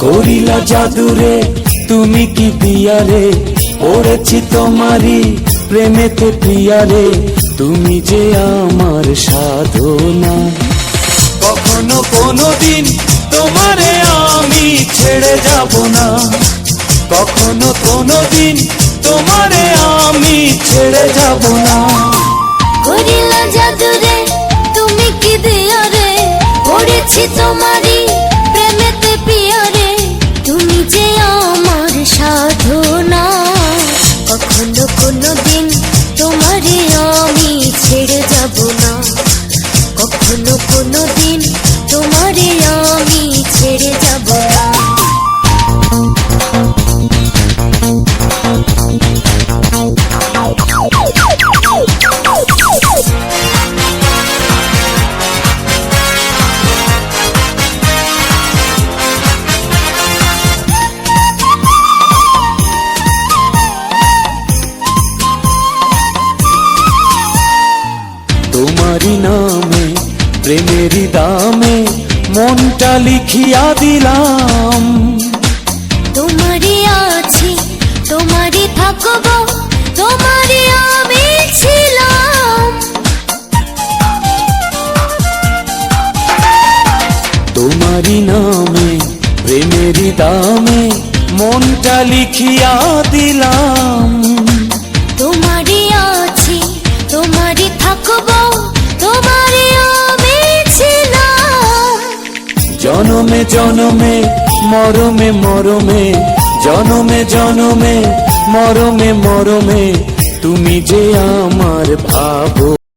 করিলা জাদুরে তুমি কি পিয়ারে, পড়েছি তোমারই প্রেমেতে পিয়ারে, তুমি যে আমার সাধনা। কখনো কোনোদিন তোমারে আমি ছেড়ে যাব না, কখনো কোনোদিন তোমারে আমি ছেড়ে যাব না। করিলা জাদুরে তুমি কি দিয়ারে, পড়েছি তোমারই প্রেমেতে পিয়ারে, তুমি যে আমার সাধনা। কখনো কোনোদিন তোমারে আমি ছেড়ে যাব না, কখনো কোনোদিন তোমারে আমি ছেড়ে যাব না। তোমারি নামে প্রেমেরই দামে মনটা লিখিয়া দিলাম। তোমারই আছি তোমারই থাকবো, তোমারই আমি ছিলাম। তোমারি নামে প্রেমেরই দামে মনটা লিখিয়া দিলাম। তোমারই আছি তোমারই থাকবো, তোমারই আমি ছিলাম। জনমে জনমে মরমে মরমে, জনমে জনমে মরমে মরমে, তুমি যে আমার ভাবো